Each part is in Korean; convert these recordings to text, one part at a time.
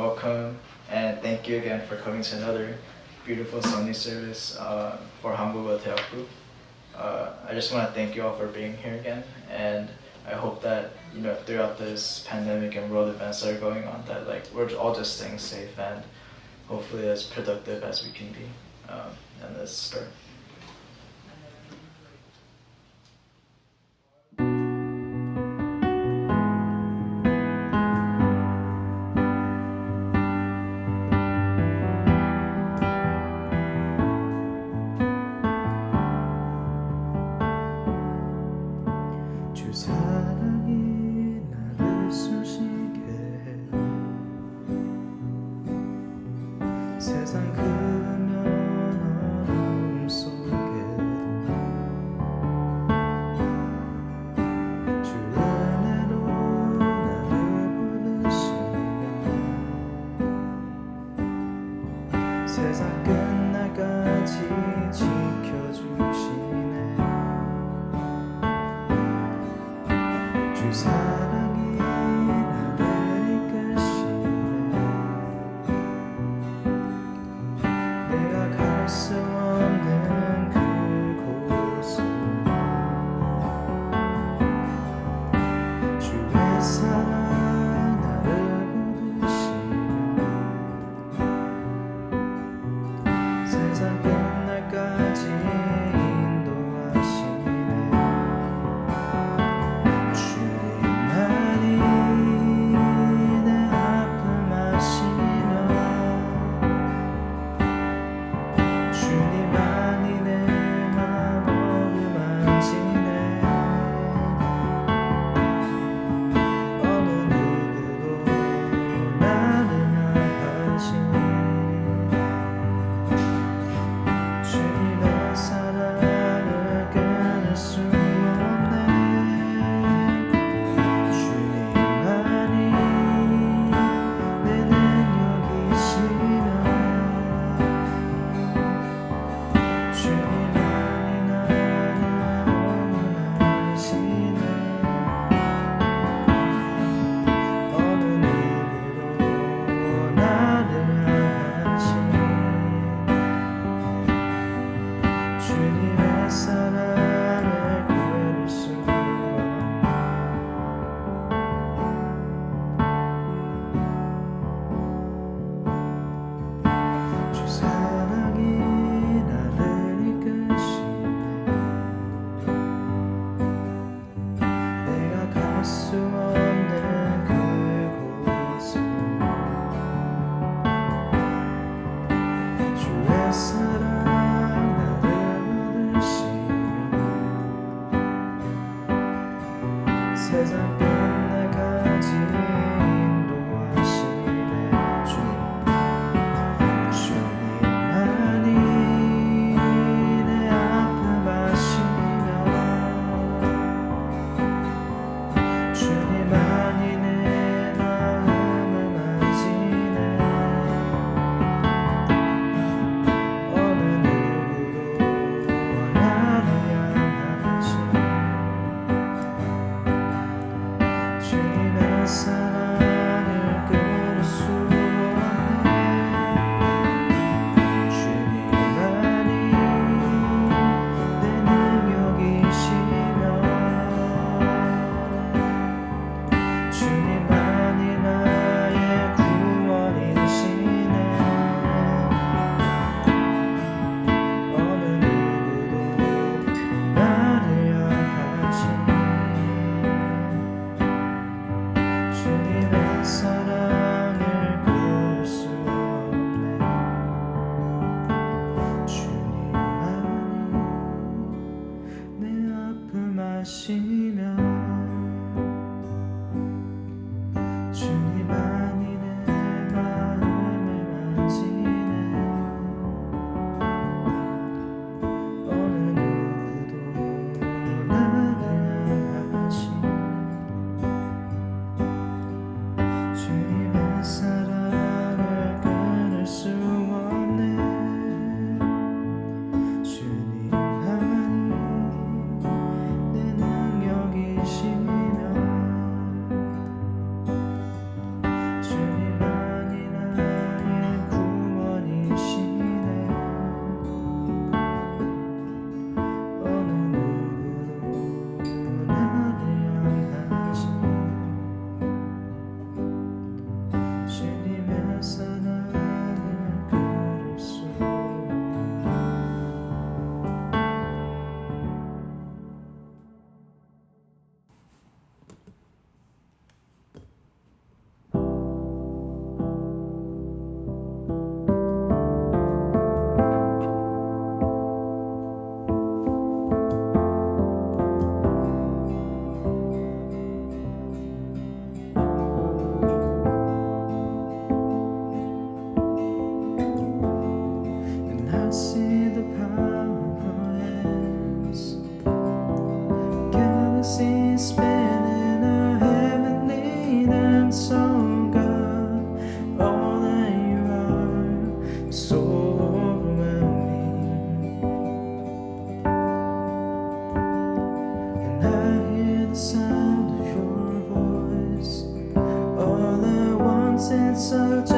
welcome and thank you again for coming to another beautiful Sunday service for Hamburg Theater. I just want to thank you all for being here again, and I hope that throughout this pandemic and world events that are going on, that we're all just staying safe and hopefully as productive as we can be. And let's start. 주 사랑이 나를 숨쉬게 해 세상 그면 어려움 속에도 주 은혜로 나를 부르시며 세상 끝날까지 지켜주시네. 주 사랑이 나를 이끄시네. 내가 갈 수 없는 그곳으로 주의 사랑 나를 부르시며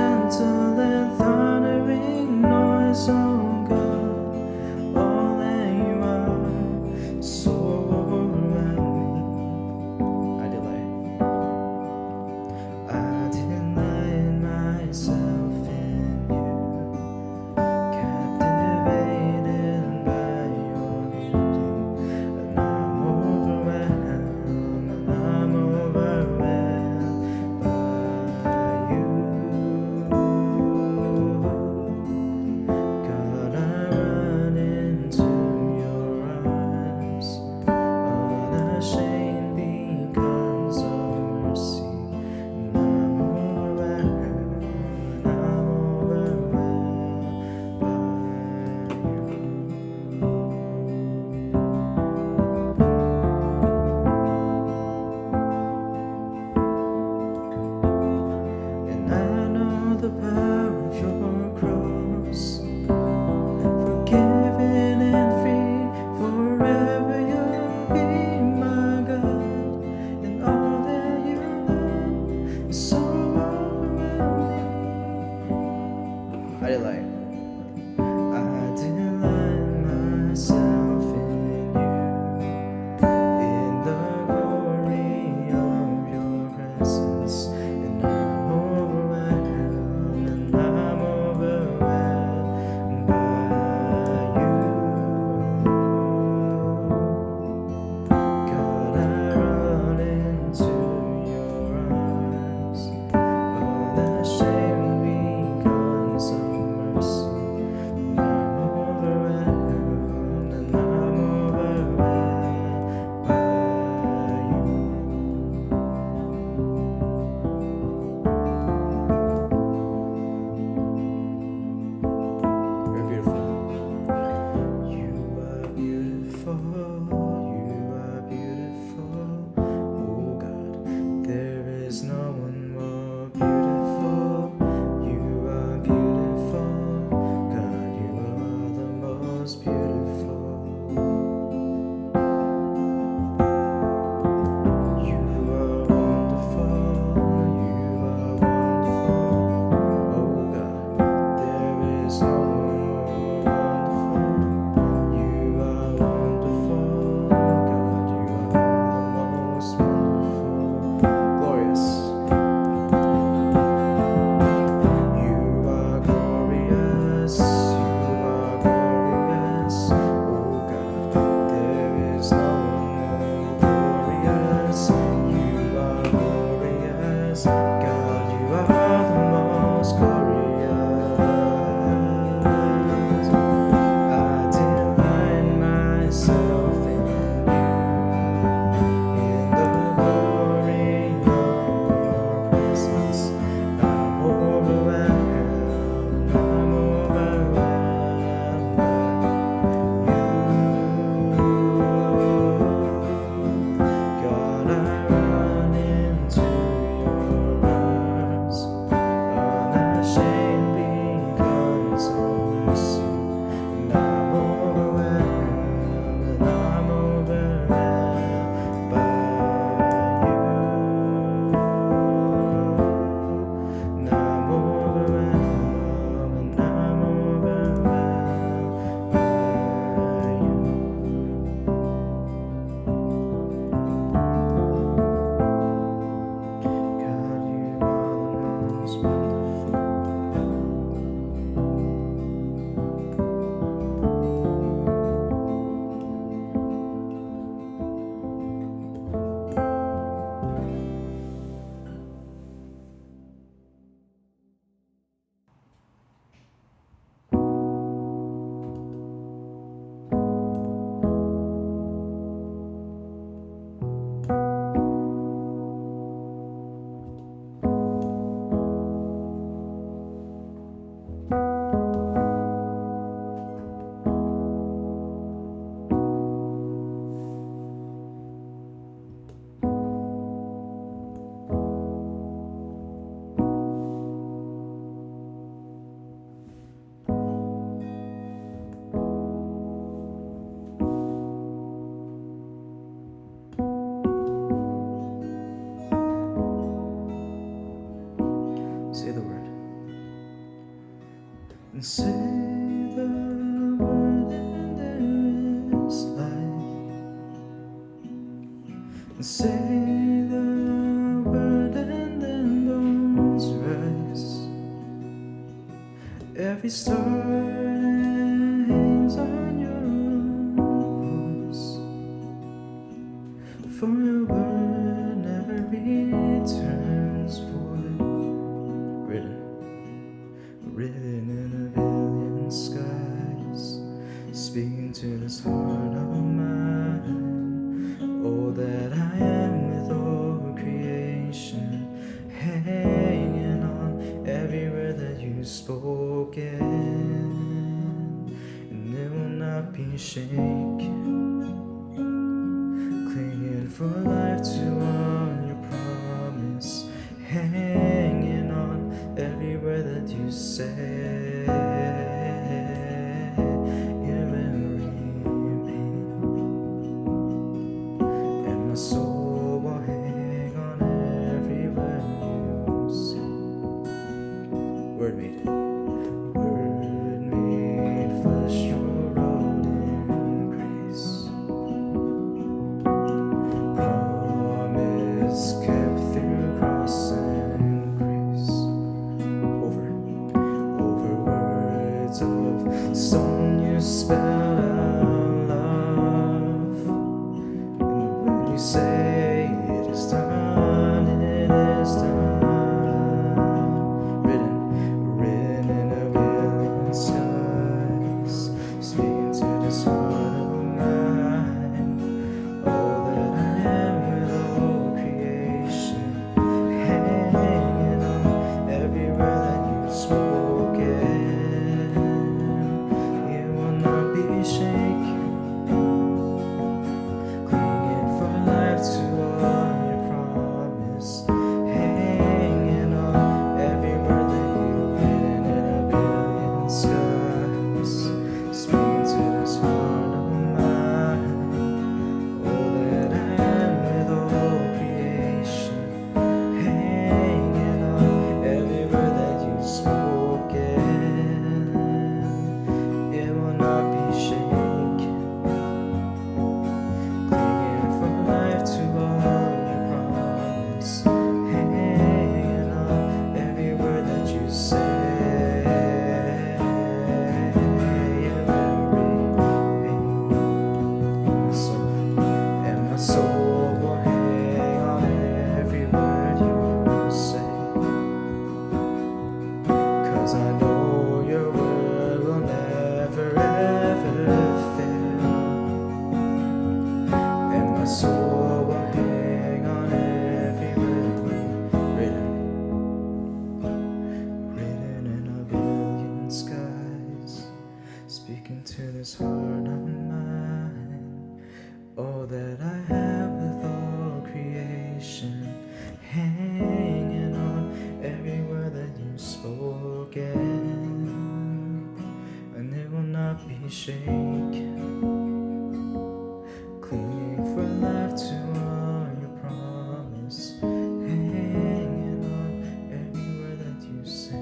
gentle and thundering noise, oh God, all that you are, so overwhelming. I delight myself in you, captivated by your beauty, and I'm overwhelmed by you. God, I run into your arms, unashamed because of mercy. And I'm overwhelmed and I know the power of your cross, forgiven and free, forever you'll be my God, and all that you've done is so overwhelming. I delight myself in you, in the glory of your presence, and I'm overwhelmed by you. God, I run into your arms, unashamed because of mercy. and say the word and there is life, and say the word and then bones rise. Every star hangs on your voice, for your word never returns void. Written in a billion skies, speaking to this heart of mine. All that I am with all creation, hanging on every word that you've spoken, and it will not be shaken. Clinging for life to all your promise, hanging on every word that you say. It will remain, and my soul will hang on every word you say. Word made flesh, your road in grace. Promise kept through cross and grace. Over words of stone you spell out love. And when you say it is done, it is done. Written in a billion skies, speaking to this heart of mine. All that I am with all creation, hanging on every word that you've spoken. It will not be shaken. Clinging for life to all your promise, hanging on every word that you've written in a billion skies, speaking to this heart of mine. All that I am with all creation, hanging on every word that you've spoken. It will not be shaken. Clinging for life to all your promise, hanging on every word that you say. It will remain, and my soul will hang on every word you say. 'Cause I know your word will never ever fail, and my soul will hang on every word written in a billion skies, speaking to this heart of mine. All that I have with all creation, hanging on every word that you've spoken, and it will not be shaken. Clinging for life to all your promise, hanging on every word that you say.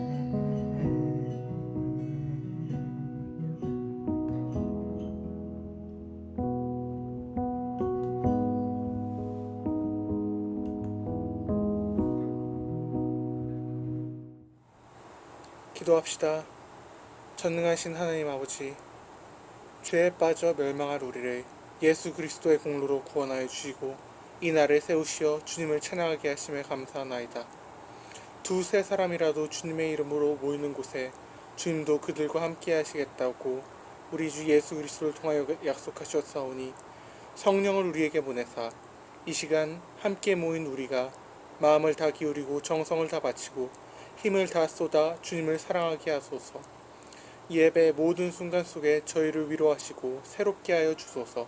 기도합시다. 전능하신 하나님 아버지, 죄에 빠져 멸망할 우리를 예수 그리스도의 공로로 구원하여 주시고 이 날을 세우시어 주님을 찬양하게 하심에 감사하나이다. 두세 사람이라도 주님의 이름으로 모이는 곳에 주님도 그들과 함께 하시겠다고 우리 주 예수 그리스도를 통하여 약속하셨사오니 성령을 우리에게 보내사 이 시간 함께 모인 우리가 마음을 다 기울이고 정성을 다 바치고 힘을 다 쏟아 주님을 사랑하게 하소서. 예배 모든 순간 속에 저희를 위로하시고 새롭게 하여 주소서.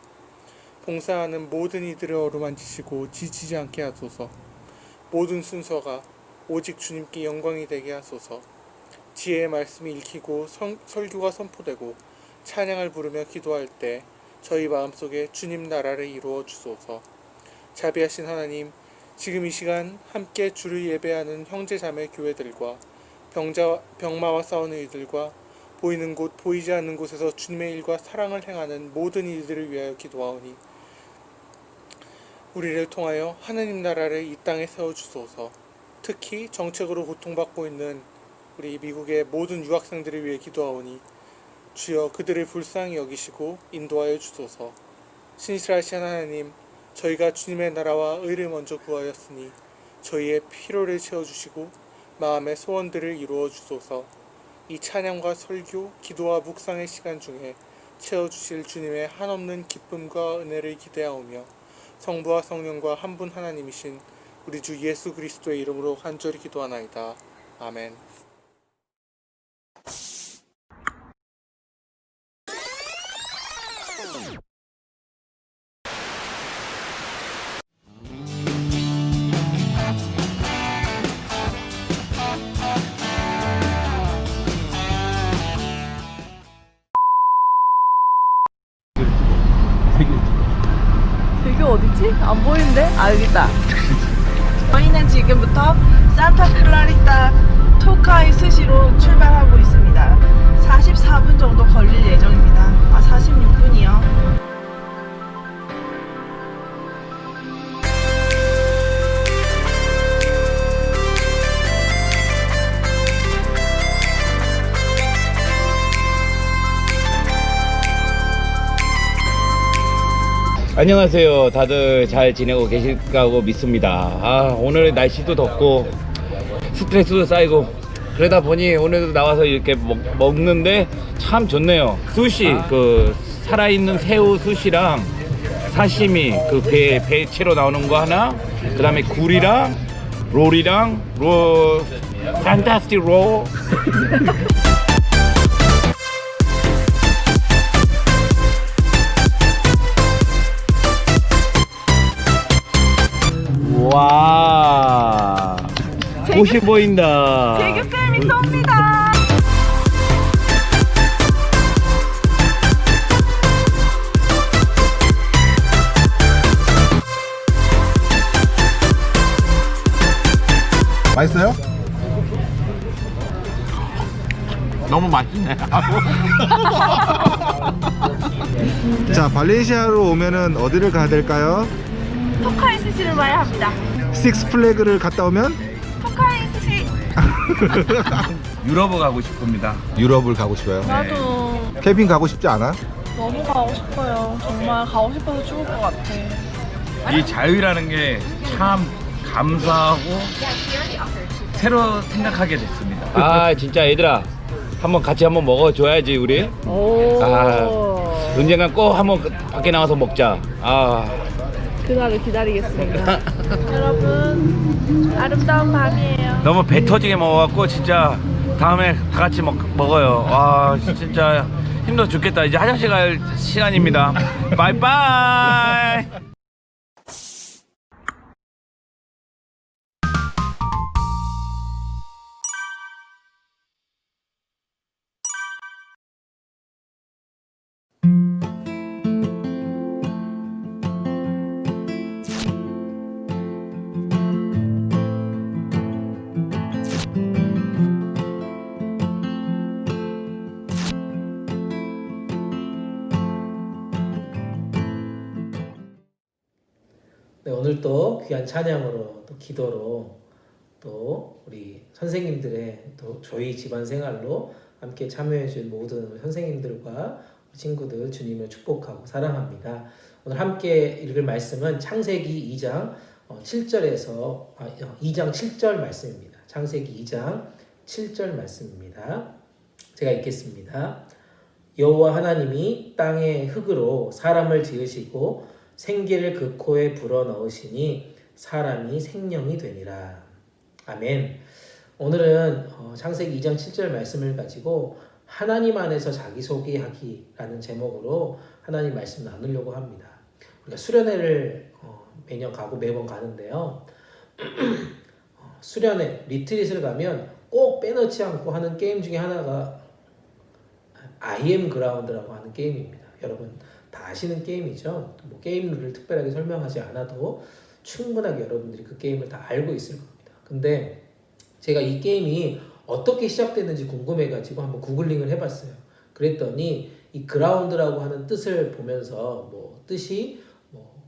봉사하는 모든 이들을 어루만지시고 지치지 않게 하소서. 모든 순서가 오직 주님께 영광이 되게 하소서. 지혜의 말씀이 읽히고 설교가 선포되고 찬양을 부르며 기도할 때 저희 마음속에 주님 나라를 이루어 주소서. 자비하신 하나님, 지금 이 시간 함께 주를 예배하는 형제 자매 교회들과 병마와 싸우는 이들과 보이는 곳 보이지 않는 곳에서 주님의 일과 사랑을 행하는 모든 이들을 위하여 기도하오니 우리를 통하여 하느님 나라를 이 땅에 세워주소서. 특히 정책으로 고통받고 있는 우리 미국의 모든 유학생들을 위해 기도하오니 주여 그들을 불쌍히 여기시고 인도하여 주소서. 신실하신 하나님, 저희가 주님의 나라와 의를 먼저 구하였으니 저희의 필요를 채워주시고 마음의 소원들을 이루어 주소서. 이 찬양과 설교, 기도와 묵상의 시간 중에 채워주실 주님의 한없는 기쁨과 은혜를 기대하오며 성부와 성령과 한 분 하나님이신 우리 주 예수 그리스도의 이름으로 간절히 기도하나이다. 아멘. 이게 어디지? 안 보이는데? 아 여기 있다. 저희는 지금부터 산타클라리타 토카이 스시로 출발하고 있습니다. 44분 정도 걸릴 예정입니다. 아 46분이요. 안녕하세요. 다들 잘 지내고 계실까고 믿습니다. 오늘 날씨도 덥고 스트레스도 쌓이고 그러다 보니 오늘도 나와서 이렇게 먹는데 참 좋네요. 수시, 그 살아있는 새우 수시랑 사시미, 그 배채로 나오는 거 하나, 그 다음에 굴이랑 롤이랑 판타스틱 롤. 와, 꽃이 보인다. 재규쌤이 쏩니다. 맛있어요? 너무 맛있네. 자, 발렌시아로 오면은 어디를 가야 될까요? 토카이 스시를 봐야 합니다. 식스 플래그를 갔다 오면 토카이 스시. 유럽을 가고 싶습니다. 유럽을 가고 싶어요. 나도 캠핑 가고 싶지 않아? 너무 가고 싶어요. 정말 가고 싶어서 죽을 것 같아. 이 자유라는 게 참 감사하고 새로 생각하게 됐습니다. 아 진짜 얘들아 한번 같이 한번 먹어줘야지 우리. 오. 언젠간 꼭 한번 밖에 나가서 먹자. 그날을 기다리겠습니다. 여러분 아름다운 밤이에요. 너무 배 터지게 먹어갖고 진짜 다음에 다 같이 먹어요. 와 진짜 힘들어 죽겠다. 이제 화장실 갈 시간입니다. 바이바이. 네, 오늘 또 귀한 찬양으로 또 기도로 또 우리 선생님들의 또 저희 집안 생활로 함께 참여해 준 모든 선생님들과 친구들 주님을 축복하고 사랑합니다. 오늘 함께 읽을 말씀은 창세기 2장 7절에서 2장 7절 말씀입니다. 창세기 2장 7절 말씀입니다. 제가 읽겠습니다. 여호와 하나님이 땅의 흙으로 사람을 지으시고 생기를 그 코에 불어넣으시니 사람이 생명이 되니라. 아멘. 오늘은 창세기 2장 7절 말씀을 가지고 하나님 안에서 자기소개하기라는 제목으로 하나님 말씀 나누려고 합니다. 우리가 수련회를 매번 가는데요. 수련회, 리트릿을 가면 꼭 빼놓지 않고 하는 게임 중에 하나가 I am 그라운드라고 하는 게임입니다. 여러분 다 아시는 게임이죠. 뭐 게임 룰을 특별하게 설명하지 않아도 충분하게 여러분들이 그 게임을 다 알고 있을 겁니다. 근데 제가 이 게임이 어떻게 시작됐는지 궁금해가지고 한번 구글링을 해봤어요. 그랬더니 이 그라운드라고 하는 뜻을 보면서 뭐 뜻이 뭐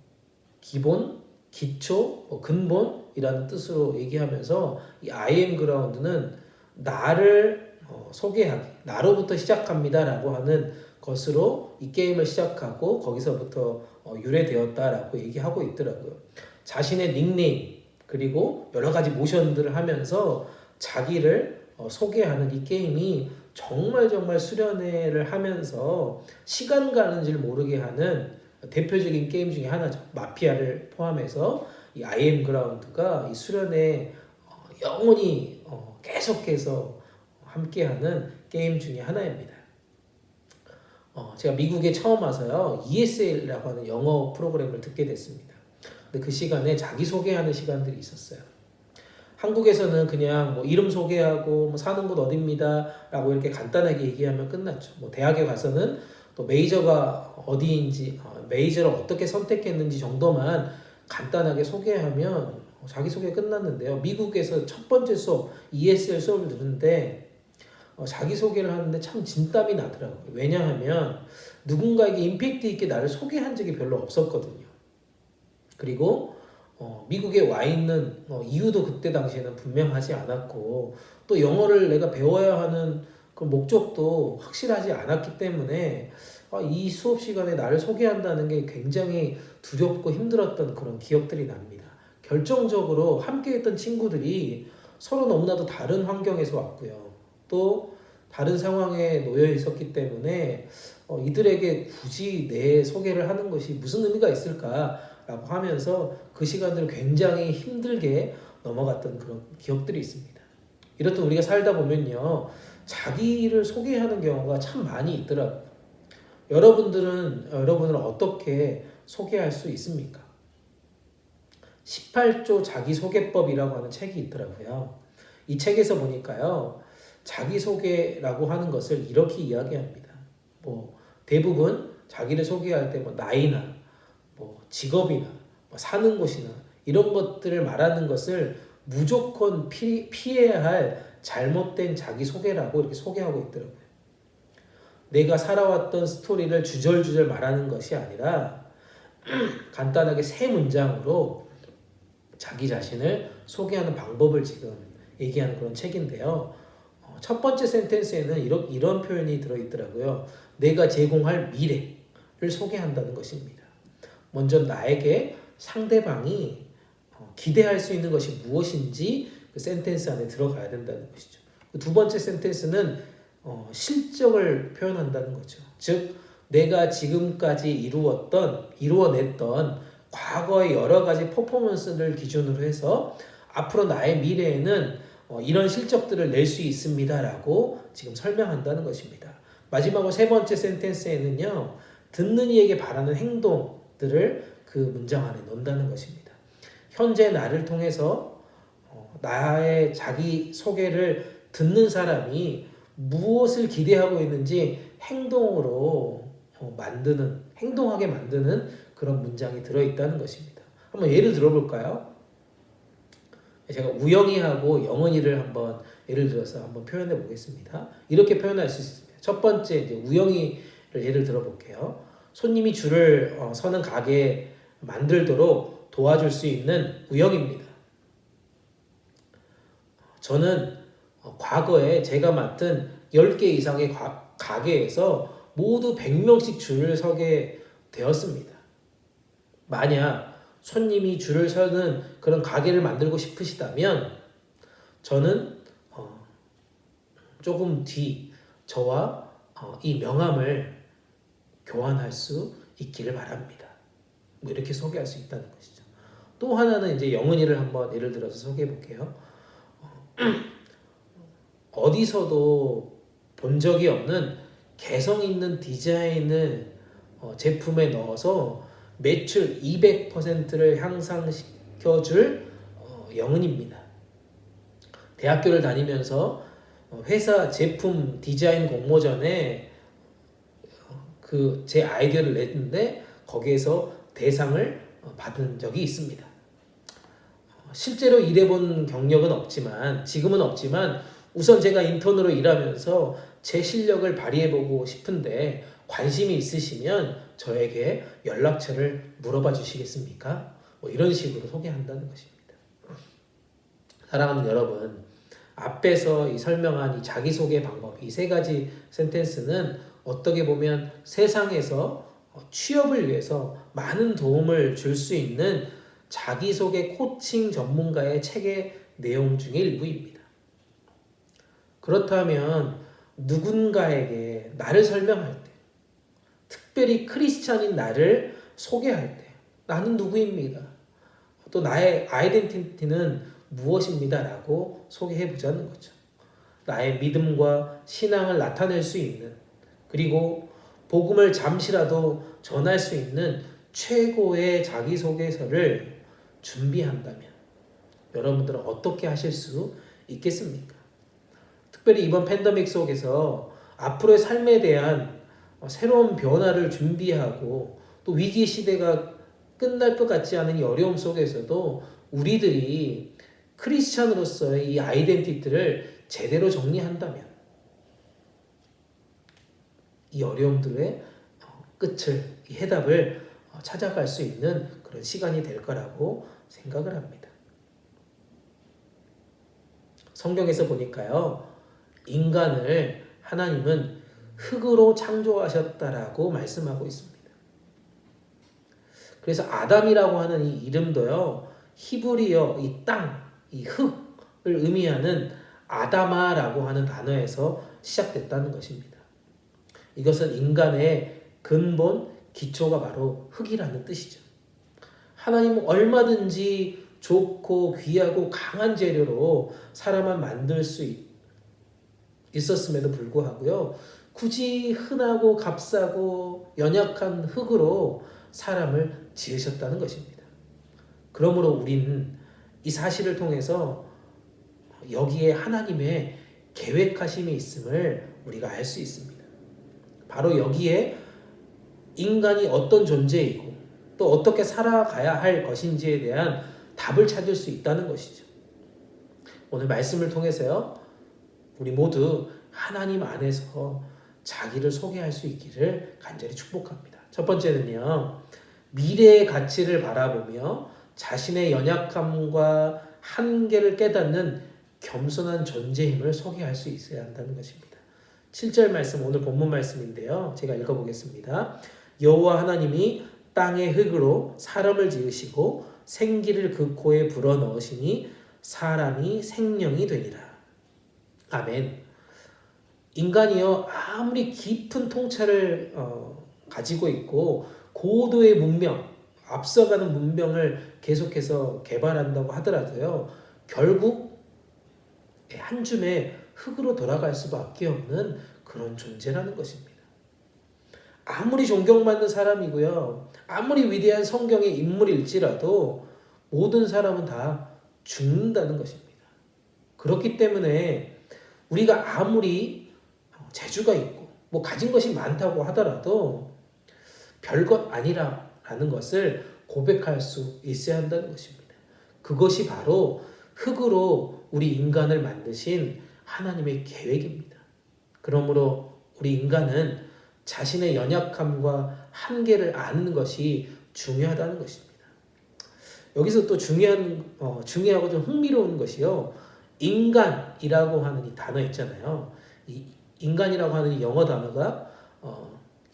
기본, 기초, 뭐 근본이라는 뜻으로 얘기하면서 이 I am 그라운드는 나를 소개하기, 나로부터 시작합니다라고 하는 것으로 이 게임을 시작하고 거기서부터 유래되었다라고 얘기하고 있더라고요. 자신의 닉네임 그리고 여러 가지 모션들을 하면서 자기를 소개하는 이 게임이 정말 수련회를 하면서 시간 가는 줄 모르게 하는 대표적인 게임 중에 하나죠. 마피아를 포함해서 이 I am 그라운드가 이 수련회 영원히 계속해서 함께하는 게임 중에 하나입니다. 제가 미국에 처음 와서요 ESL이라고 하는 영어 프로그램을 듣게 됐습니다. 근데 그 시간에 자기소개하는 시간들이 있었어요. 한국에서는 그냥 뭐 이름 소개하고 뭐 사는 곳 어디입니다 라고 이렇게 간단하게 얘기하면 끝났죠. 뭐 대학에 가서는 또 메이저가 어디인지 메이저를 어떻게 선택했는지 정도만 간단하게 소개하면 자기소개 끝났는데요. 미국에서 첫 번째 수업 ESL 수업을 듣는데 자기소개를 하는데 참 진땀이 나더라고요. 왜냐하면 누군가에게 임팩트 있게 나를 소개한 적이 별로 없었거든요. 그리고 미국에 와 있는 이유도 그때 당시에는 분명하지 않았고 또 영어를 내가 배워야 하는 그 목적도 확실하지 않았기 때문에 이 수업 시간에 나를 소개한다는 게 굉장히 두렵고 힘들었던 그런 기억들이 납니다. 결정적으로 함께했던 친구들이 서로 너무나도 다른 환경에서 왔고요. 또 다른 상황에 놓여 있었기 때문에 이들에게 굳이 내 소개를 하는 것이 무슨 의미가 있을까라고 하면서 그 시간들을 굉장히 힘들게 넘어갔던 그런 기억들이 있습니다. 이렇듯 우리가 살다 보면요 자기를 소개하는 경우가 참 많이 있더라고요. 여러분을 어떻게 소개할 수 있습니까? 18조 자기소개법이라고 하는 책이 있더라고요. 이 책에서 보니까요 자기소개라고 하는 것을 이렇게 이야기합니다. 뭐 대부분 자기를 소개할 때 뭐 나이나 뭐 직업이나 뭐 사는 곳이나 이런 것들을 말하는 것을 무조건 피해야 할 잘못된 자기소개라고 이렇게 소개하고 있더라고요. 내가 살아왔던 스토리를 주절주절 말하는 것이 아니라 간단하게 세 문장으로 자기 자신을 소개하는 방법을 지금 얘기하는 그런 책인데요. 첫 번째 센텐스에는 이런 표현이 들어있더라고요. 내가 제공할 미래를 소개한다는 것입니다. 먼저 나에게 상대방이 기대할 수 있는 것이 무엇인지 그 센텐스 안에 들어가야 된다는 것이죠. 두 번째 센텐스는 실적을 표현한다는 거죠. 즉 내가 지금까지 이루어냈던 과거의 여러 가지 퍼포먼스를 기준으로 해서 앞으로 나의 미래에는 이런 실적들을 낼 수 있습니다라고 지금 설명한다는 것입니다. 마지막으로 세 번째 센텐스에는요. 듣는 이에게 바라는 행동들을 그 문장 안에 넣는다는 것입니다. 현재 나를 통해서 나의 자기 소개를 듣는 사람이 무엇을 기대하고 있는지 행동하게 만드는 그런 문장이 들어있다는 것입니다. 한번 예를 들어볼까요? 제가 우영이하고 영은이를 한번 예를 들어서 한번 표현해 보겠습니다. 이렇게 표현할 수 있습니다. 첫 번째 이제 우영이를 예를 들어볼게요. 손님이 줄을 서는 가게 만들도록 도와줄 수 있는 우영입니다. 저는 과거에 제가 맡은 10개 이상의 가게에서 모두 100명씩 줄을 서게 되었습니다. 만약 손님이 줄을 서는 그런 가게를 만들고 싶으시다면 저는 조금 뒤 저와 이 명함을 교환할 수 있기를 바랍니다. 뭐 이렇게 소개할 수 있다는 것이죠. 또 하나는 이제 영은이를 한번 예를 들어서 소개해 볼게요. 어디서도 본 적이 없는 개성 있는 디자인을 제품에 넣어서 매출 200%를 향상시켜줄 영은입니다. 대학교를 다니면서 회사 제품 디자인 공모전에 제 아이디어를 냈는데 거기에서 대상을 받은 적이 있습니다. 실제로 일해본 경력은 없지만 지금은 없지만 우선 제가 인턴으로 일하면서 제 실력을 발휘해보고 싶은데 관심이 있으시면 저에게 연락처를 물어봐 주시겠습니까? 뭐 이런 식으로 소개한다는 것입니다. 사랑하는 여러분, 앞에서 이 설명한 이 자기소개 방법, 이 세 가지 센텐스는 어떻게 보면 세상에서 취업을 위해서 많은 도움을 줄 수 있는 자기소개 코칭 전문가의 책의 내용 중의 일부입니다. 그렇다면 누군가에게 나를 설명할 때, 특별히 크리스찬인 나를 소개할 때, 나는 누구입니다. 또 나의 아이덴티티는 무엇입니다. 라고 소개해 보자는 거죠. 나의 믿음과 신앙을 나타낼 수 있는, 그리고 복음을 잠시라도 전할 수 있는 최고의 자기소개서를 준비한다면 여러분들은 어떻게 하실 수 있겠습니까? 특별히 이번 팬데믹 속에서 앞으로의 삶에 대한 새로운 변화를 준비하고 또 위기 시대가 끝날 것 같지 않은 이 어려움 속에서도 우리들이 크리스찬으로서의 이 아이덴티티를 제대로 정리한다면 이 어려움들의 끝을, 이 해답을 찾아갈 수 있는 그런 시간이 될 거라고 생각을 합니다. 성경에서 보니까요, 인간을 하나님은 흙으로 창조하셨다라고 말씀하고 있습니다. 그래서 아담이라고 하는 이 이름도요, 히브리어 이 땅, 이 흙을 의미하는 아다마라고 하는 단어에서 시작됐다는 것입니다. 이것은 인간의 근본 기초가 바로 흙이라는 뜻이죠. 하나님은 얼마든지 좋고 귀하고 강한 재료로 사람을 만들 수 있었음에도 불구하고요, 굳이 흔하고 값싸고 연약한 흙으로 사람을 지으셨다는 것입니다. 그러므로 우리는 이 사실을 통해서 여기에 하나님의 계획하심이 있음을 우리가 알 수 있습니다. 바로 여기에 인간이 어떤 존재이고 또 어떻게 살아가야 할 것인지에 대한 답을 찾을 수 있다는 것이죠. 오늘 말씀을 통해서요, 우리 모두 하나님 안에서 자기를 소개할 수 있기를 간절히 축복합니다. 첫 번째는요, 미래의 가치를 바라보며 자신의 연약함과 한계를 깨닫는 겸손한 존재임을 소개할 수 있어야 한다는 것입니다. 7절 말씀, 오늘 본문 말씀인데요, 제가 읽어보겠습니다. 여호와 하나님이 땅의 흙으로 사람을 지으시고 생기를 그 코에 불어넣으시니 사람이 생명이 되니라. 아멘. 인간이요, 아무리 깊은 통찰을 가지고 있고 고도의 문명, 앞서가는 문명을 계속해서 개발한다고 하더라도요, 결국 한 줌의 흙으로 돌아갈 수밖에 없는 그런 존재라는 것입니다. 아무리 존경받는 사람이고요, 아무리 위대한 성경의 인물일지라도 모든 사람은 다 죽는다는 것입니다. 그렇기 때문에 우리가 아무리 재주가 있고 뭐 가진 것이 많다고 하더라도 별것 아니라는 것을 고백할 수 있어야 한다는 것입니다. 그것이 바로 흙으로 우리 인간을 만드신 하나님의 계획입니다. 그러므로 우리 인간은 자신의 연약함과 한계를 아는 것이 중요하다는 것입니다. 여기서 또 중요하고 좀 흥미로운 것이요, 인간이라고 하는 이 단어 있잖아요. 이 인간이라고 하는 이 영어 단어가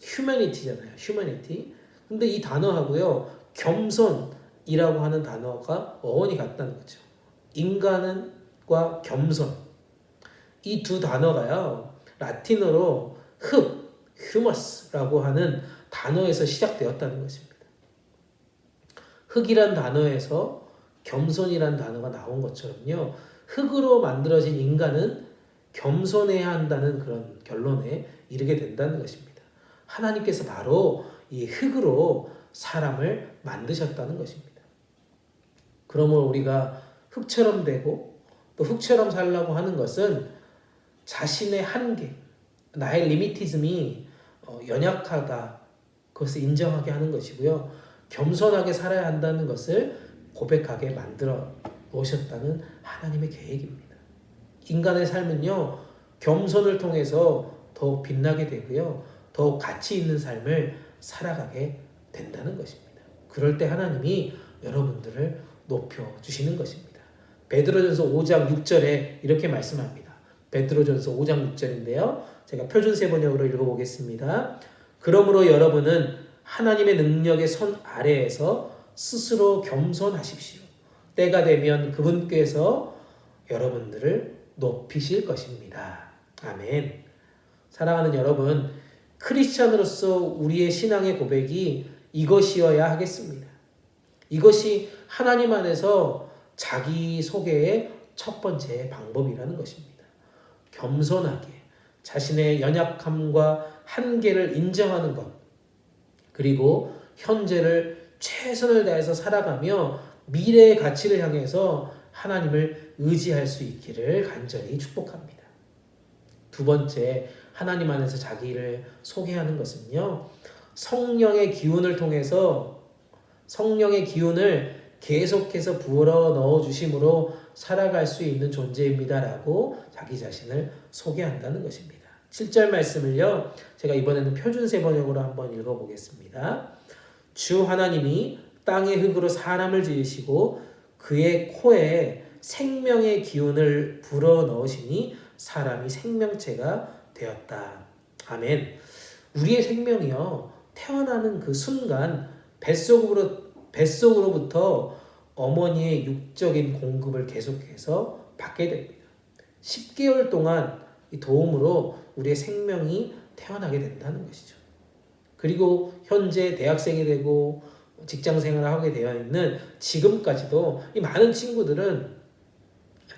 humanity잖아요. humanity. 근데 이 단어하고요, 겸손이라고 하는 단어가 어원이 같다는 거죠. 인간과 겸손, 이 두 단어가요, 라틴어로 흙, humus라고 하는 단어에서 시작되었다는 것입니다. 흙이란 단어에서 겸손이란 단어가 나온 것처럼요, 흙으로 만들어진 인간은 겸손해야 한다는 그런 결론에 이르게 된다는 것입니다. 하나님께서 바로 이 흙으로 사람을 만드셨다는 것입니다. 그러므로 우리가 흙처럼 되고 또 흙처럼 살려고 하는 것은 자신의 한계, 나의 리미티즘이 연약하다, 그것을 인정하게 하는 것이고요, 겸손하게 살아야 한다는 것을 고백하게 만들어 놓으셨다는 하나님의 계획입니다. 인간의 삶은요, 겸손을 통해서 더욱 빛나게 되고요, 더욱 가치 있는 삶을 살아가게 된다는 것입니다. 그럴 때 하나님이 여러분들을 높여주시는 것입니다. 베드로전서 5장 6절에 이렇게 말씀합니다. 베드로전서 5장 6절인데요. 제가 표준세 번역으로 읽어보겠습니다. 그러므로 여러분은 하나님의 능력의 손 아래에서 스스로 겸손하십시오. 때가 되면 그분께서 여러분들을 높이실 것입니다. 아멘. 사랑하는 여러분, 크리스찬으로서 우리의 신앙의 고백이 이것이어야 하겠습니다. 이것이 하나님 안에서 자기 소개의 첫 번째 방법이라는 것입니다. 겸손하게 자신의 연약함과 한계를 인정하는 것, 그리고 현재를 최선을 다해서 살아가며 미래의 가치를 향해서 하나님을 의지할 수 있기를 간절히 축복합니다. 두 번째, 하나님 안에서 자기를 소개하는 것은요, 성령의 기운을 통해서 성령의 기운을 계속해서 불어 넣어 주심으로 살아갈 수 있는 존재입니다라고 자기 자신을 소개한다는 것입니다. 7절 말씀을요, 제가 이번에는 표준세 번역으로 한번 읽어보겠습니다. 주 하나님이 땅의 흙으로 사람을 지으시고 그의 코에 생명의 기운을 불어 넣으시니 사람이 생명체가 되었다. 아멘. 우리의 생명이요, 태어나는 그 순간 뱃속으로부터 어머니의 육적인 공급을 계속해서 받게 됩니다. 10개월 동안 이 도움으로 우리의 생명이 태어나게 된다는 것이죠. 그리고 현재 대학생이 되고 직장 생활을 하게 되어 있는 지금까지도 이 많은 친구들은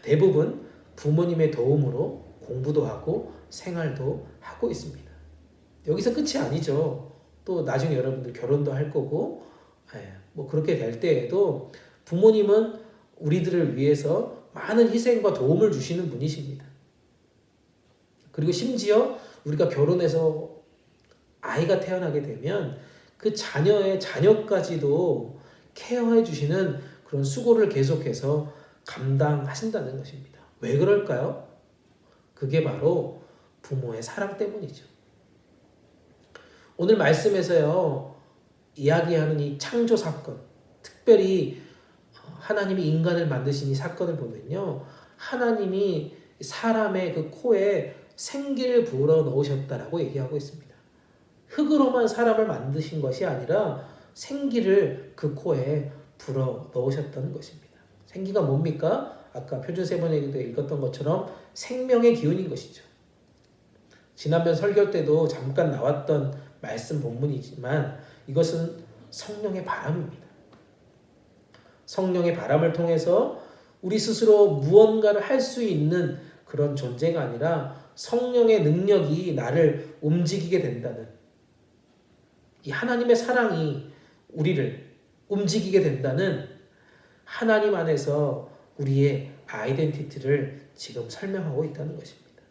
대부분 부모님의 도움으로 공부도 하고 생활도 하고 있습니다. 여기서 끝이 아니죠. 또 나중에 여러분들 결혼도 할 거고, 뭐 그렇게 될 때에도 부모님은 우리들을 위해서 많은 희생과 도움을 주시는 분이십니다. 그리고 심지어 우리가 결혼해서 아이가 태어나게 되면 그 자녀의 자녀까지도 케어해 주시는 그런 수고를 계속해서 감당하신다는 것입니다. 왜 그럴까요? 그게 바로 부모의 사랑 때문이죠. 오늘 말씀에서요, 이야기하는 이 창조 사건, 특별히 하나님이 인간을 만드신 이 사건을 보면요, 하나님이 사람의 그 코에 생기를 불어 넣으셨다라고 얘기하고 있습니다. 흙으로만 사람을 만드신 것이 아니라 생기를 그 코에 불어 넣으셨다는 것입니다. 생기가 뭡니까? 아까 표준세 번역에도 읽었던 것처럼 생명의 기운인 것이죠. 지난번 설교 때도 잠깐 나왔던 말씀 본문이지만 이것은 성령의 바람입니다. 성령의 바람을 통해서 우리 스스로 무언가를 할 수 있는 그런 존재가 아니라 성령의 능력이 나를 움직이게 된다는, 이 하나님의 사랑이 우리를 움직이게 된다는, 하나님 안에서 우리의 아이덴티티를 지금 설명하고 있다는 것입니다.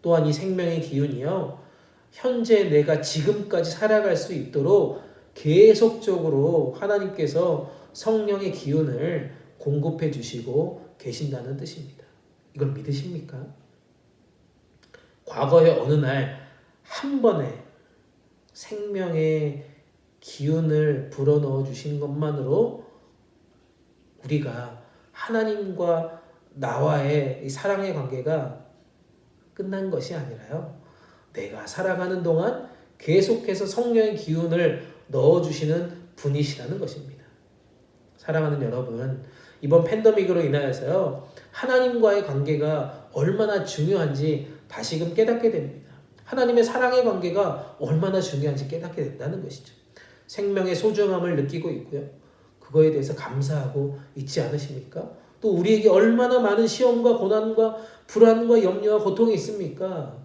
또한 이 생명의 기운이요, 현재 내가 지금까지 살아갈 수 있도록 계속적으로 하나님께서 성령의 기운을 공급해 주시고 계신다는 뜻입니다. 이걸 믿으십니까? 과거의 어느 날 한 번에 생명의 기운을 불어넣어 주신 것만으로 우리가 하나님과 나와의 이 사랑의 관계가 끝난 것이 아니라요, 내가 살아가는 동안 계속해서 성령의 기운을 넣어주시는 분이시라는 것입니다. 사랑하는 여러분, 이번 팬데믹으로 인하여서요, 하나님과의 관계가 얼마나 중요한지 다시금 깨닫게 됩니다. 하나님의 사랑의 관계가 얼마나 중요한지 깨닫게 된다는 것이죠. 생명의 소중함을 느끼고 있고요, 그거에 대해서 감사하고 있지 않으십니까? 또 우리에게 얼마나 많은 시험과 고난과 불안과 염려와 고통이 있습니까?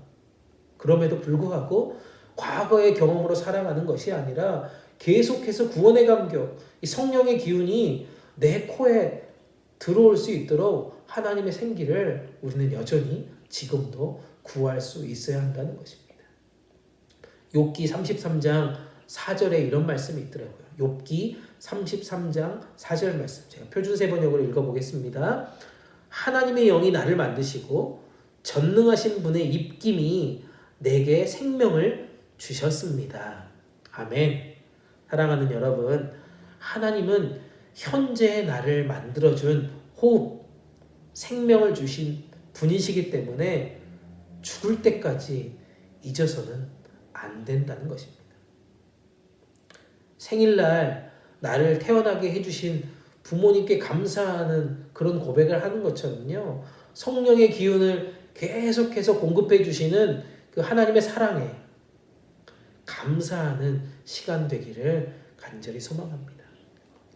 그럼에도 불구하고 과거의 경험으로 살아가는 것이 아니라 계속해서 구원의 감격, 이 성령의 기운이 내 코에 들어올 수 있도록 하나님의 생기를 우리는 여전히 지금도 구할 수 있어야 한다는 것입니다. 욥기 33장 4절에 이런 말씀이 있더라고요. 욥기 33장 4절 말씀, 제가 표준세 번역으로 읽어보겠습니다. 하나님의 영이 나를 만드시고 전능하신 분의 입김이 내게 생명을 주셨습니다. 아멘. 사랑하는 여러분, 하나님은 현재의 나를 만들어준 호흡, 생명을 주신 분이시기 때문에 죽을 때까지 잊어서는 안 된다는 것입니다. 생일날 나를 태어나게 해주신 부모님께 감사하는 그런 고백을 하는 것처럼요, 성령의 기운을 계속해서 공급해 주시는 그 하나님의 사랑에 감사하는 시간 되기를 간절히 소망합니다.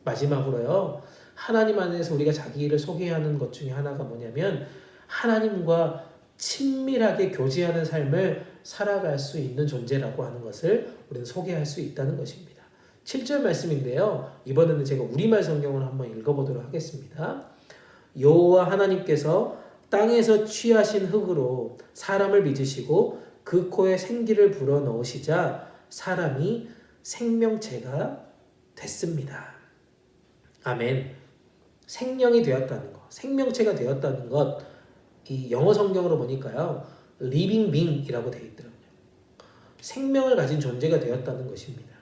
마지막으로요, 하나님 안에서 우리가 자기를 소개하는 것 중에 하나가 뭐냐면 하나님과 친밀하게 교제하는 삶을 살아갈 수 있는 존재라고 하는 것을 우리는 소개할 수 있다는 것입니다. 7절 말씀인데요, 이번에는 제가 우리말 성경을 한번 읽어보도록 하겠습니다. 여호와 하나님께서 땅에서 취하신 흙으로 사람을 빚으시고 그 코에 생기를 불어 넣으시자 사람이 생명체가 됐습니다. 아멘. 생명이 되었다는 것, 생명체가 되었다는 것, 이 영어 성경으로 보니까요, living being이라고 되어 있더라고요. 생명을 가진 존재가 되었다는 것입니다.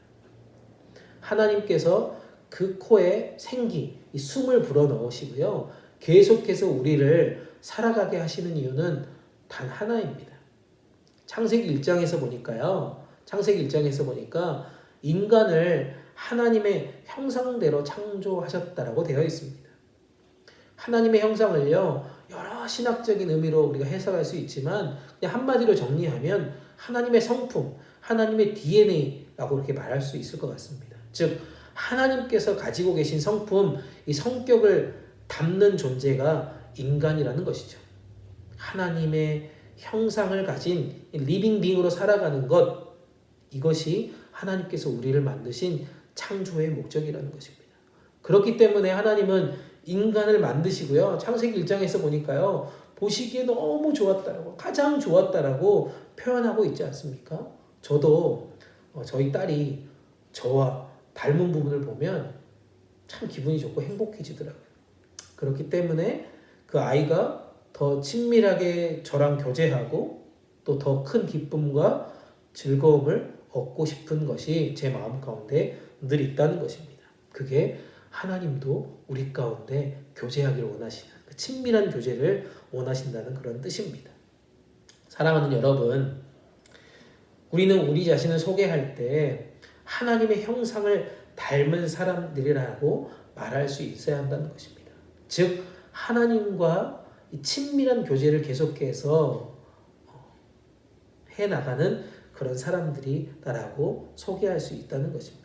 하나님께서 그 코에 생기, 이 숨을 불어 넣으시고요, 계속해서 우리를 살아가게 하시는 이유는 단 하나입니다. 창세기 1장에서 보니까요, 창세기 1장에서 보니까 인간을 하나님의 형상대로 창조하셨다라고 되어 있습니다. 하나님의 형상을요, 여러 신학적인 의미로 우리가 해석할 수 있지만 그냥 한마디로 정리하면 하나님의 성품, 하나님의 DNA라고 이렇게 말할 수 있을 것 같습니다. 즉 하나님께서 가지고 계신 성품, 이 성격을 담는 존재가 인간이라는 것이죠. 하나님의 형상을 가진 리빙 빙으로 살아가는 것, 이것이 하나님께서 우리를 만드신 창조의 목적이라는 것입니다. 그렇기 때문에 하나님은 인간을 만드시고요, 창세기 1장에서 보니까요, 보시기에 너무 좋았다라고, 가장 좋았다라고 표현하고 있지 않습니까? 저도 저희 딸이 저와 닮은 부분을 보면 참 기분이 좋고 행복해지더라고요. 그렇기 때문에 그 아이가 더 친밀하게 저랑 교제하고 또 더 큰 기쁨과 즐거움을 얻고 싶은 것이 제 마음 가운데 늘 있다는 것입니다. 그게 하나님도 우리 가운데 교제하기를 원하시는, 그 친밀한 교제를 원하신다는 그런 뜻입니다. 사랑하는 여러분, 우리는 우리 자신을 소개할 때 하나님의 형상을 닮은 사람들이라고 말할 수 있어야 한다는 것입니다. 즉 하나님과 친밀한 교제를 계속해서 해나가는 그런 사람들이다라고 소개할 수 있다는 것입니다.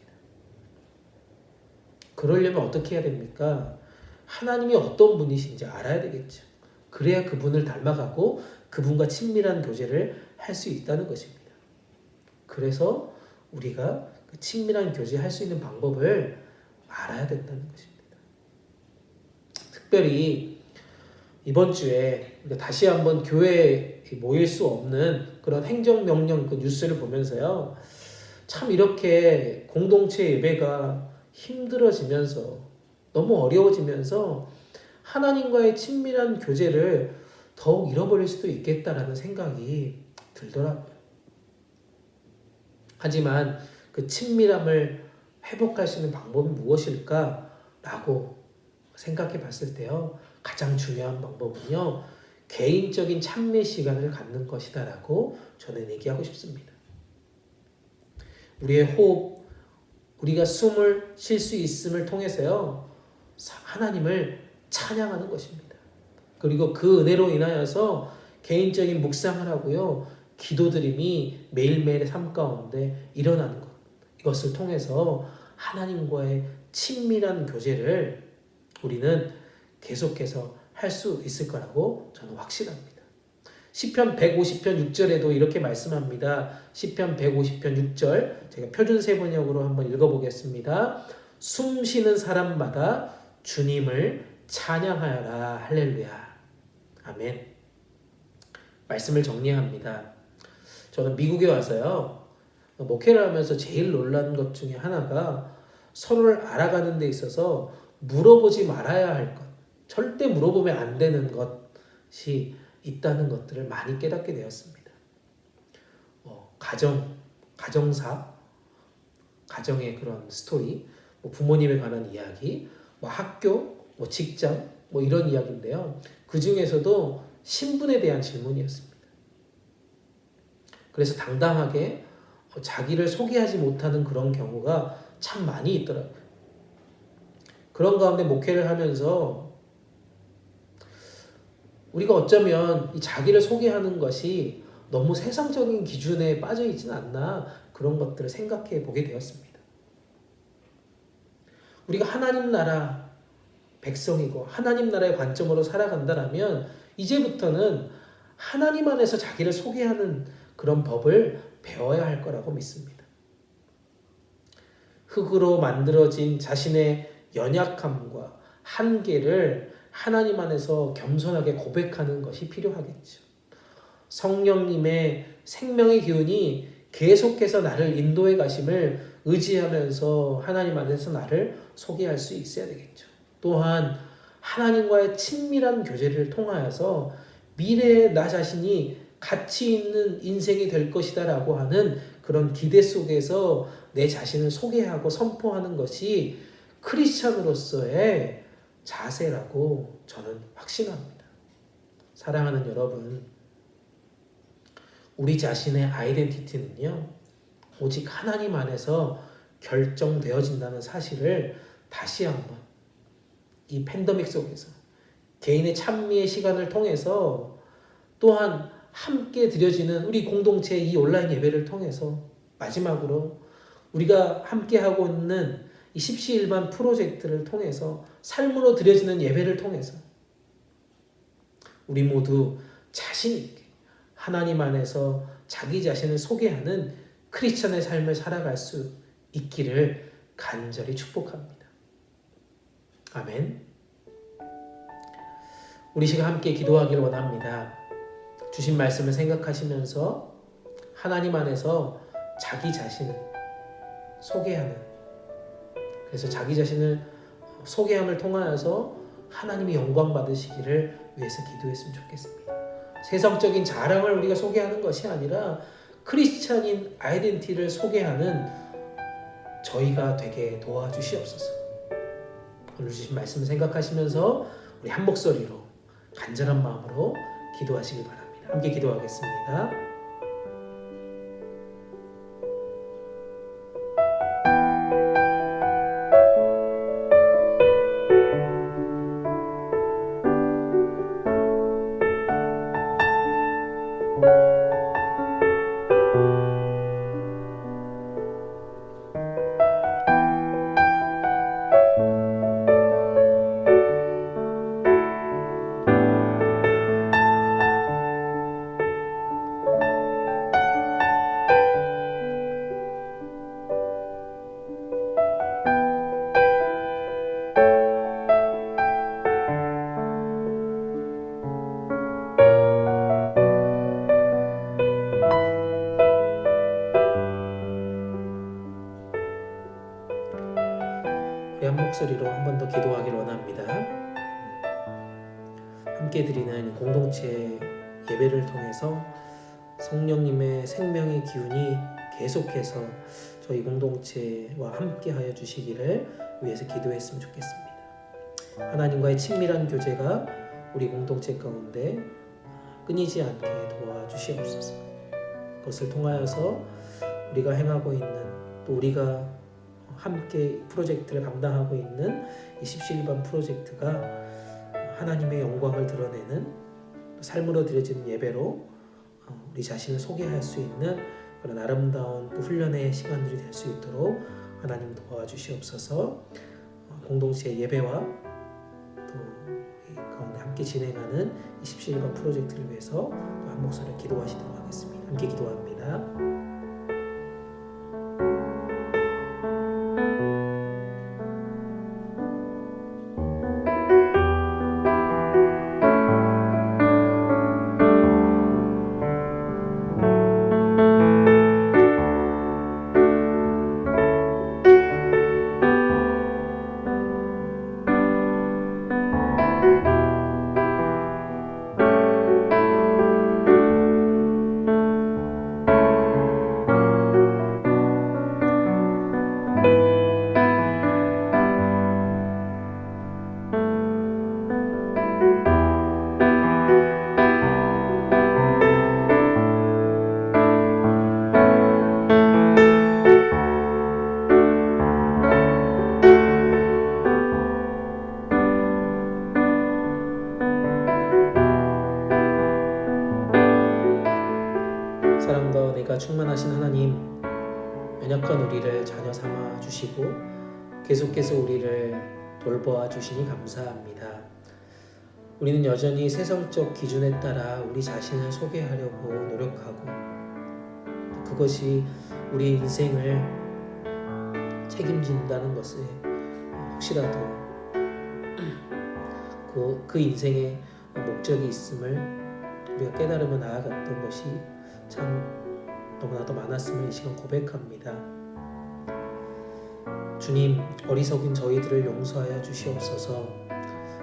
그러려면 어떻게 해야 됩니까? 하나님이 어떤 분이신지 알아야 되겠죠. 그래야 그분을 닮아가고 그분과 친밀한 교제를 할 수 있다는 것입니다. 그래서 우리가 그 친밀한 교제할 수 있는 방법을 알아야 된다는 것입니다. 특별히 이번 주에 다시 한번 교회에 모일 수 없는 그런 행정명령 그 뉴스를 보면서요, 참 이렇게 공동체 예배가 힘들어지면서 너무 어려워지면서 하나님과의 친밀한 교제를 더욱 잃어버릴 수도 있겠다라는 생각이 들더라고요. 하지만 그 친밀함을 회복할 수 있는 방법이 무엇일까라고 생각해 봤을 때요, 가장 중요한 방법은요, 개인적인 참회 시간을 갖는 것이다라고 저는 얘기하고 싶습니다. 우리의 호흡, 우리가 숨을 쉴 수 있음을 통해서요, 하나님을 찬양하는 것입니다. 그리고 그 은혜로 인하여서 개인적인 묵상을 하고요, 기도드림이 매일매일의 삶 가운데 일어나는 것, 이것을 통해서 하나님과의 친밀한 교제를 우리는 계속해서 할 수 있을 거라고 저는 확신합니다. 시편 150편 6절에도 이렇게 말씀합니다. 시편 150편 6절, 제가 표준세 번역으로 한번 읽어보겠습니다. 숨 쉬는 사람마다 주님을 찬양하여라. 할렐루야. 아멘. 말씀을 정리합니다. 저는 미국에 와서요, 목회를 하면서 제일 놀란 것 중에 하나가 서로를 알아가는 데 있어서 물어보지 말아야 할 것, 절대 물어보면 안 되는 것이 있다는 것들을 많이 깨닫게 되었습니다. 가정사, 가정의 그런 스토리, 부모님에 관한 이야기, 학교, 직장, 이런 이야기인데요. 그 중에서도 신분에 대한 질문이었습니다. 그래서 당당하게 자기를 소개하지 못하는 그런 경우가 참 많이 있더라고요. 그런 가운데 목회를 하면서 우리가 어쩌면 이 자기를 소개하는 것이 너무 세상적인 기준에 빠져 있지는 않나, 그런 것들을 생각해 보게 되었습니다. 우리가 하나님 나라 백성이고 하나님 나라의 관점으로 살아간다면 이제부터는 하나님 안에서 자기를 소개하는 그런 법을 배워야 할 거라고 믿습니다. 흙으로 만들어진 자신의 연약함과 한계를 하나님 안에서 겸손하게 고백하는 것이 필요하겠죠. 성령님의 생명의 기운이 계속해서 나를 인도해 가심을 의지하면서 하나님 안에서 나를 소개할 수 있어야 되겠죠. 또한 하나님과의 친밀한 교제를 통하여서 미래의 나 자신이 가치 있는 인생이 될 것이다 라고 하는 그런 기대 속에서 내 자신을 소개하고 선포하는 것이 크리스찬으로서의 자세라고 저는 확신합니다. 사랑하는 여러분, 우리 자신의 아이덴티티는요, 오직 하나님 안에서 결정되어진다는 사실을 다시 한번 이 팬데믹 속에서 개인의 찬미의 시간을 통해서, 또한 함께 드려지는 우리 공동체의 이 온라인 예배를 통해서, 마지막으로 우리가 함께 하고 있는 이 십시일반 프로젝트를 통해서, 삶으로 드려지는 예배를 통해서 우리 모두 자신 있게 하나님 안에서 자기 자신을 소개하는 크리스천의 삶을 살아갈 수 있기를 간절히 축복합니다. 아멘. 우리 시간 함께 기도하기를 원합니다. 주신 말씀을 생각하시면서 하나님 안에서 자기 자신을 소개하는, 그래서 자기 자신을 소개함을 통하여서 하나님이 영광 받으시기를 위해서 기도했으면 좋겠습니다. 세상적인 자랑을 우리가 소개하는 것이 아니라 크리스찬인 아이덴티티를 소개하는 저희가 되게 도와주시옵소서. 오늘 주신 말씀을 생각하시면서 우리 한 목소리로 간절한 마음으로 기도하시길 바랍니다. 함께 기도하겠습니다. 한 목소리로 한 번 더 기도하기를 원합니다. 함께 드리는 공동체 예배를 통해서 성령님의 생명의 기운이 계속해서 저희 공동체와 함께 하여 주시기를 위해서 기도했으면 좋겠습니다. 하나님과의 친밀한 교제가 우리 공동체 가운데 끊이지 않게 도와주시옵소서. 그것을 통하여서 우리가 행하고 있는, 또 우리가 함께 프로젝트를 감당하고 있는 이 십시일반 프로젝트가 하나님의 영광을 드러내는, 삶으로 드려지는 예배로 우리 자신을 소개할 수 있는 그런 아름다운 훈련의 시간들이 될 수 있도록 하나님 도와주시옵소서. 공동체 예배와 또 우리 가운데 함께 진행하는 이 십시일반 프로젝트를 위해서 또 한 목소리로 기도하시도록 하겠습니다. 함께 기도합니다. 사랑과 은혜가 충만하신 하나님, 연약한 우리를 자녀 삼아 주시고 계속해서 우리를 돌보아 주시니 감사합니다. 우리는 여전히 세상적 기준에 따라 우리 자신을 소개하려고 노력하고 그것이 우리 인생을 책임진다는 것을 혹시라도 그 인생의 목적이 있음을 우리가 깨달으며 나아갔던 것이 참 너무나도 많았음을 이 시간 고백합니다. 주님, 어리석은 저희들을 용서하여 주시옵소서.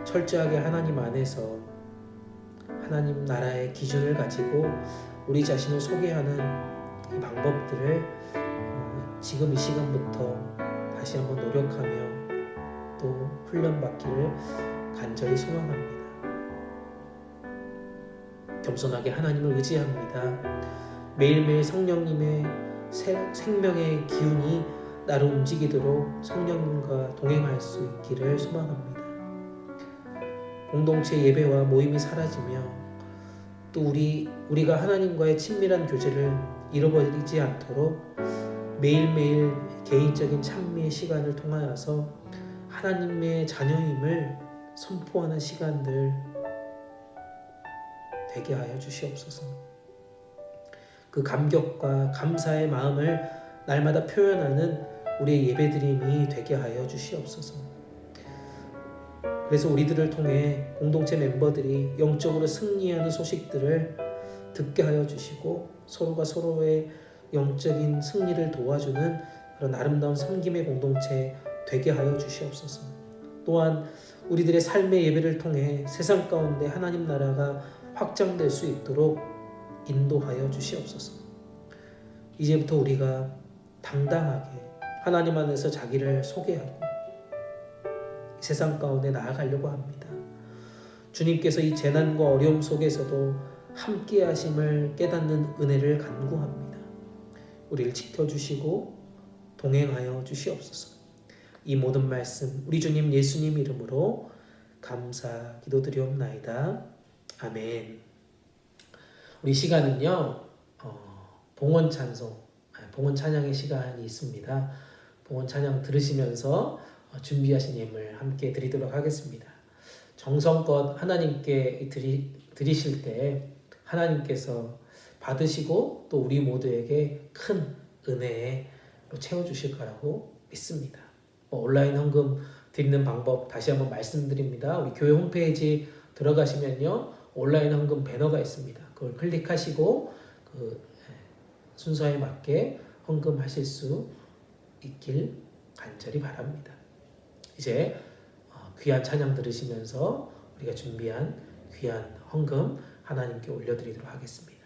철저하게 하나님 안에서 하나님 나라의 기준을 가지고 우리 자신을 소개하는 이 방법들을 지금 이 시간부터 다시 한번 노력하며 또 훈련받기를 간절히 소망합니다. 겸손하게 하나님을 의지합니다. 매일매일 성령님의 생명의 기운이 나를 움직이도록 성령님과 동행할 수 있기를 소망합니다. 공동체 예배와 모임이 사라지며 또 우리가 하나님과의 친밀한 교제를 잃어버리지 않도록 매일매일 개인적인 찬미의 시간을 통하여서 하나님의 자녀임을 선포하는 시간들 되게 하여 주시옵소서. 그 감격과 감사의 마음을 날마다 표현하는 우리의 예배드림이 되게 하여 주시옵소서. 그래서 우리들을 통해 공동체 멤버들이 영적으로 승리하는 소식들을 듣게 하여 주시고 서로가 서로의 영적인 승리를 도와주는 그런 아름다운 섬김의 공동체 되게 하여 주시옵소서. 또한 우리들의 삶의 예배를 통해 세상 가운데 하나님 나라가 확장될 수 있도록 인도하여 주시옵소서. 이제부터 우리가 당당하게 하나님 안에서 자기를 소개하고 세상 가운데 나아가려고 합니다. 주님께서 이 재난과 어려움 속에서도 함께 하심을 깨닫는 은혜를 간구합니다. 우리를 지켜주시고 동행하여 주시옵소서. 이 모든 말씀 우리 주님 예수님 이름으로 감사 기도드리옵나이다. 아멘. 우리 시간은요 봉헌 찬송, 봉헌 찬양의 시간이 있습니다. 봉헌 찬양 들으시면서 준비하신 예물 함께 드리도록 하겠습니다. 정성껏 하나님께 드리실 때 하나님께서 받으시고 또 우리 모두에게 큰 은혜로 채워주실 거라고 믿습니다. 온라인 헌금 드리는 방법 다시 한번 말씀드립니다. 우리 교회 홈페이지 들어가시면요 온라인 헌금 배너가 있습니다. 그걸 클릭하시고 그 순서에 맞게 헌금하실 수 있길 간절히 바랍니다. 이제 귀한 찬양 들으시면서 우리가 준비한 귀한 헌금 하나님께 올려드리도록 하겠습니다.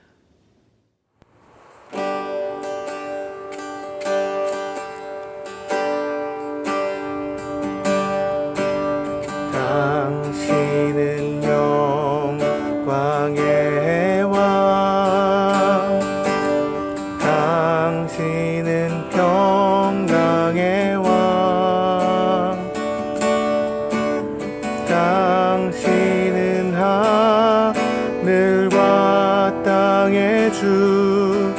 당신은 영광의 왕, 당신은 평강의 왕, 당신은 하늘과 땅의 주,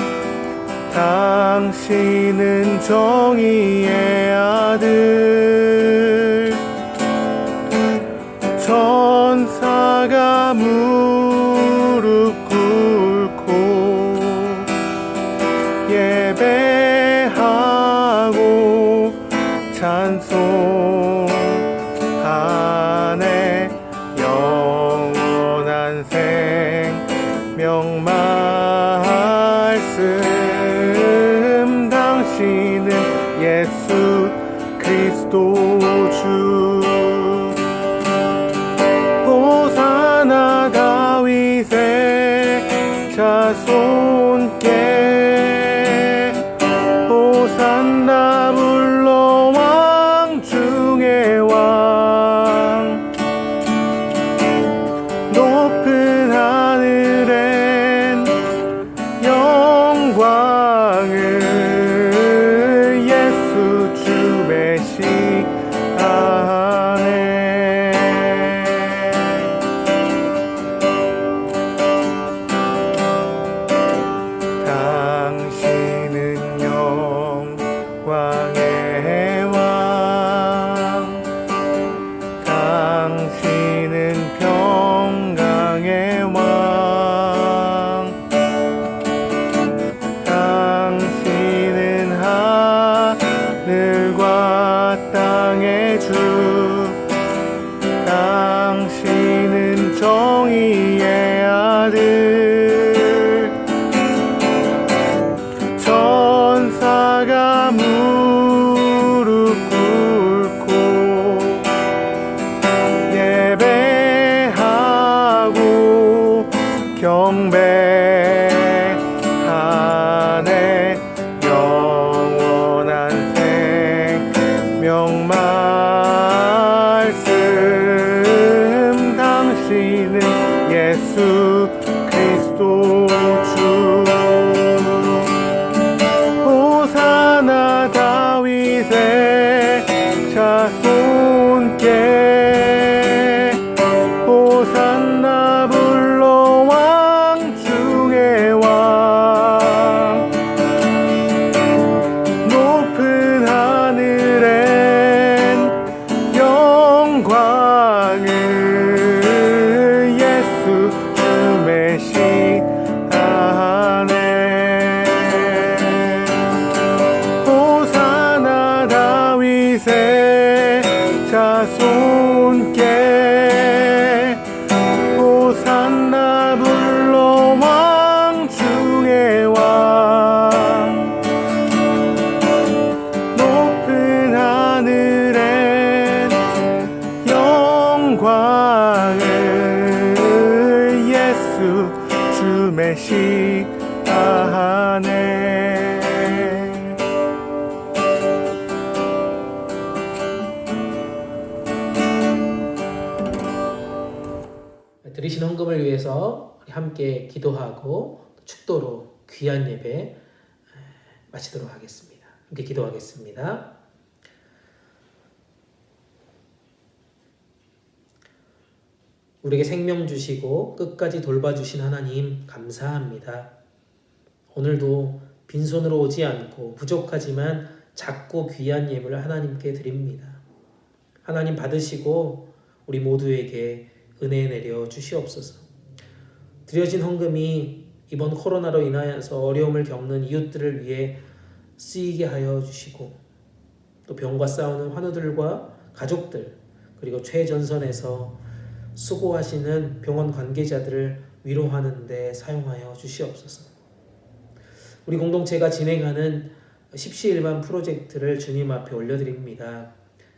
당신은 정의의 아들, 천사가 무릎 꿇고 예배하고 찬송하네. 영원한 생명 말씀, 당신은 예수 그리스도 주. 호산나 다윗의 자손께, 호산나 불러 왕 중의 왕. 높은 하늘엔 영광을 예수 주 메시아네. 나아가 무릎 꿇고 예배하고 경배하네. 영원한 생명 말씀 당신은 예수 그리스도 주. 호산나 다윗의 자손께 호산나 불러 왕 중의 왕. 높은 하늘엔 영광을 예수 주 메시아네. 호산나 다윗의 자손께 호산나 불러 왕 중의 왕. 높은 하늘엔 영광을 예수 주 메시아네. 드리신 헌금을 위해서 우리 함께 기도하고 축도로 귀한 예배 마치도록 하겠습니다. 함께 기도하겠습니다. 우리에게 생명 주시고 끝까지 돌봐주신 하나님 감사합니다. 오늘도 빈손으로 오지 않고 부족하지만 작고 귀한 예물을 하나님께 드립니다. 하나님 받으시고 우리 모두에게 은혜 내려 주시옵소서. 드려진 헌금이 이번 코로나로 인하여서 어려움을 겪는 이웃들을 위해 쓰이게 하여 주시고 또 병과 싸우는 환우들과 가족들 그리고 최전선에서 수고하시는 병원 관계자들을 위로하는 데 사용하여 주시옵소서. 우리 공동체가 진행하는 십시일반 프로젝트를 주님 앞에 올려드립니다.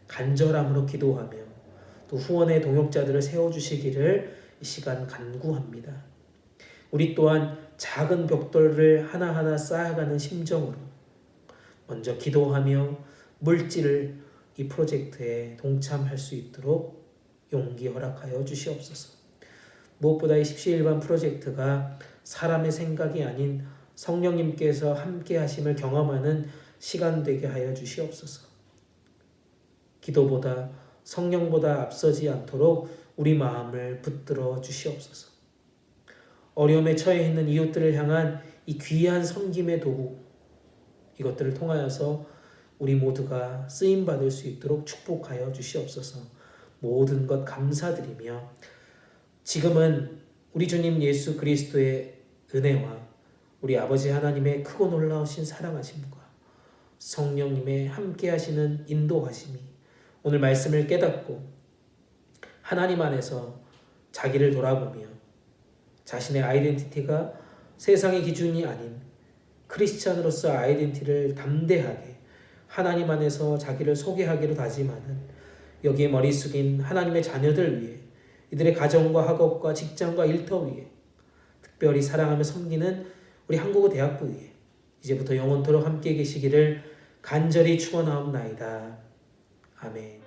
간절함으로 기도하며 또 후원의 동역자들을 세워주시기를 이 시간 간구합니다. 우리 또한 작은 벽돌을 하나하나 쌓아가는 심정으로 먼저 기도하며 물질을 이 프로젝트에 동참할 수 있도록 용기 허락하여 주시옵소서. 무엇보다 이 십시일반 프로젝트가 사람의 생각이 아닌 성령님께서 함께 하심을 경험하는 시간 되게 하여 주시옵소서. 기도보다 성령보다 앞서지 않도록 우리 마음을 붙들어 주시옵소서. 어려움에 처해 있는 이웃들을 향한 이 귀한 섬김의 도구, 이것들을 통하여서 우리 모두가 쓰임받을 수 있도록 축복하여 주시옵소서. 모든 것 감사드리며 지금은 우리 주님 예수 그리스도의 은혜와 우리 아버지 하나님의 크고 놀라우신 사랑하심과 성령님의 함께 하시는 인도하심이 오늘 말씀을 깨닫고 하나님 안에서 자기를 돌아보며 자신의 아이덴티티가 세상의 기준이 아닌 크리스찬으로서 아이덴티티를 담대하게 하나님 안에서 자기를 소개하기로 다짐하는 여기에 머리 숙인 하나님의 자녀들 위해 이들의 가정과 학업과 직장과 일터 위에 특별히 사랑하며 섬기는 우리 한국어 대학부 위에 이제부터 영원토록 함께 계시기를 간절히 축원하옵나이다. 아멘.